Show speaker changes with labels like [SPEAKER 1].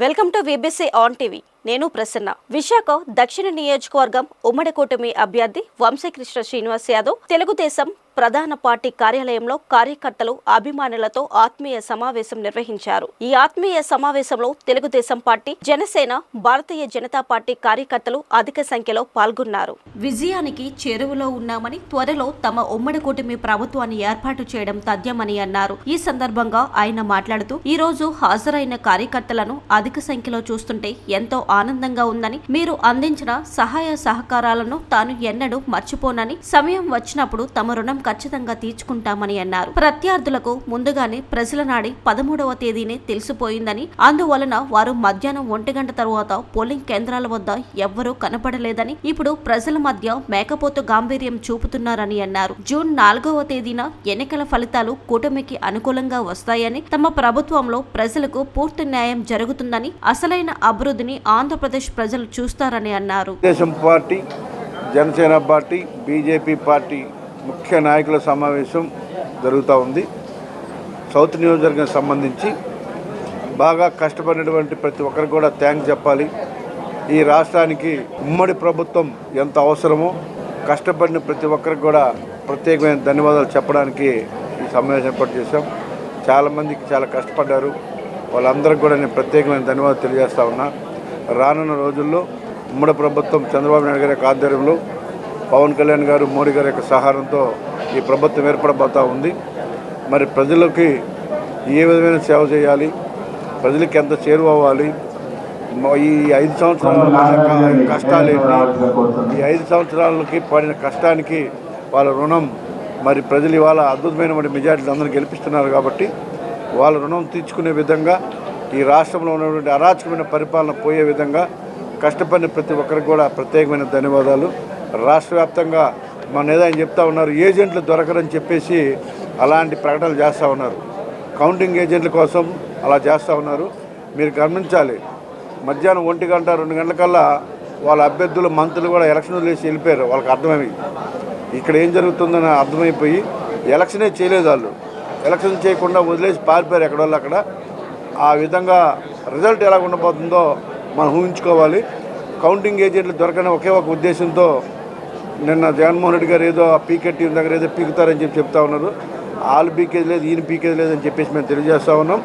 [SPEAKER 1] Welcome to VBC on TV. నేను ప్రసన్న. విశాఖ దక్షిణ నియోజకవర్గం ఉమ్మడి కూటమి అభ్యర్థి వంశీకృష్ణ శ్రీనివాస్ యాదవ్ తెలుగుదేశం ప్రధాన పార్టీ కార్యాలయంలో కార్యకర్తలు అభిమానులతో ఆత్మీయ సమావేశం నిర్వహించారు. ఈ ఆత్మీయ సమావేశంలో తెలుగుదేశం పార్టీ, జనసేన, భారతీయ జనతా పార్టీ కార్యకర్తలు అధిక సంఖ్యలో పాల్గొన్నారు. విజయానికి చేరువలో ఉన్నామని, త్వరలో తమ ఉమ్మడి కూటమి ప్రభుత్వాన్ని ఏర్పాటు చేయడం తథ్యమని అన్నారు. ఈ సందర్భంగా ఆయన మాట్లాడుతూ, ఈ రోజు హాజరైన కార్యకర్తలను అధిక సంఖ్యలో చూస్తుంటే ఎంతో ఆనందంగా ఉందని, మీరు అందించిన సహాయ సహకారాలను తాను ఎన్నడూ మర్చిపోనని, సమయం వచ్చినప్పుడు తమ రుణం ఖచ్చితంగా తీర్చుకుంటామని అన్నారు. ప్రత్యర్థులకు ముందుగానే ప్రజల నాడి 13వ తేదీనే తెలిసిపోయిందని, అందువలన వారు మధ్యాహ్నం 1 గంట తరువాత పోలింగ్ కేంద్రాల వద్ద ఎవ్వరూ కనపడలేదని, ఇప్పుడు ప్రజల మధ్య మేకపోతు గాంభీర్యం చూపుతున్నారని అన్నారు. జూన్ 4వ తేదీన ఎన్నికల ఫలితాలు కూటమికి అనుకూలంగా వస్తాయని, తమ ప్రభుత్వంలో ప్రజలకు పూర్తి న్యాయం జరుగుతుందని, అసలైన అభివృద్ధిని ఆంధ్రప్రదేశ్ ప్రజలు చూస్తారని అన్నారు.
[SPEAKER 2] జనసేన పార్టీ, బీజేపీ పార్టీ ముఖ్య నాయకుల సమావేశం జరుగుతూ ఉంది. సౌత్ నియోజకవర్గం సంబంధించి బాగా కష్టపడినటువంటి ప్రతి ఒక్కరికి కూడా థ్యాంక్స్ చెప్పాలి. ఈ రాష్ట్రానికి ఉమ్మడి ప్రభుత్వం ఎంత అవసరమో కష్టపడిన ప్రతి ఒక్కరికి కూడా ప్రత్యేకమైన ధన్యవాదాలు చెప్పడానికి ఈ సమావేశం ఏర్పాటు చేశాం. చాలామందికి చాలా కష్టపడ్డారు. వాళ్ళందరికీ కూడా నేను ప్రత్యేకమైన ధన్యవాదాలు తెలియజేస్తా ఉన్నా. రానున్న రోజుల్లో ఉమ్మడి ప్రభుత్వం చంద్రబాబు నాయుడు గారి ఆధ్వర్యంలో, పవన్ కళ్యాణ్ గారు, మోడీ గారి యొక్క సహాయంతో ఈ ప్రభుత్వం ఏర్పడబోతూ ఉంది. మరి ప్రజలకి ఏ విధమైన సేవ చేయాలి, ప్రజలకి ఎంత చేరువవ్వాలి, ఈ 5 సంవత్సరాల కష్టాలేంటి, ఈ 5 సంవత్సరాలకి పడిన కష్టానికి వాళ్ళ రుణం, మరి ప్రజలు ఇవాళ అద్భుతమైన మెజార్టీలు అందరూ గెలిపిస్తున్నారు కాబట్టి వాళ్ళ రుణం తీర్చుకునే విధంగా, ఈ రాష్ట్రంలో ఉన్నటువంటి అరాచకమైన పరిపాలన పోయే విధంగా కష్టపడిన ప్రతి ఒక్కరికి కూడా ప్రత్యేకమైన ధన్యవాదాలు. రాష్ట్ర వ్యాప్తంగా మన ఏదైనా చెప్తా ఉన్నారు, ఏజెంట్లు దొరకరని చెప్పేసి అలాంటి ప్రకటనలు చేస్తూ ఉన్నారు. కౌంటింగ్ ఏజెంట్ల కోసం అలా చేస్తూ ఉన్నారు. మీరు గమనించాలి, మధ్యాహ్నం 1 గంట 2 గంటలకల్లా వాళ్ళ అభ్యర్థులు, మంత్రులు కూడా ఎలక్షన్ వదిలేసి వెళ్ళిపోయారు. వాళ్ళకి అర్థమైంది ఇక్కడ ఏం జరుగుతుందని అర్థమైపోయి ఎలక్షనే చేయలేదు. వాళ్ళు ఎలక్షన్ చేయకుండా వదిలేసి పారిపోయారు ఎక్కడోళ్ళు అక్కడ. ఆ విధంగా రిజల్ట్ ఎలా ఉండబోతుందో మనం ఊహించుకోవాలి. కౌంటింగ్ ఏజెంట్లు దొరకని ఒకే ఒక ఉద్దేశంతో నిన్న జగన్మోహన్ రెడ్డి గారు ఏదో పీకెట్ టీం దగ్గర ఏదో పీకుతారని చెప్తా ఉన్నారు. వాళ్ళు పీకేది లేదు, ఈయన పీకేది లేదని చెప్పేసి మేము తెలియజేస్తూ ఉన్నాం.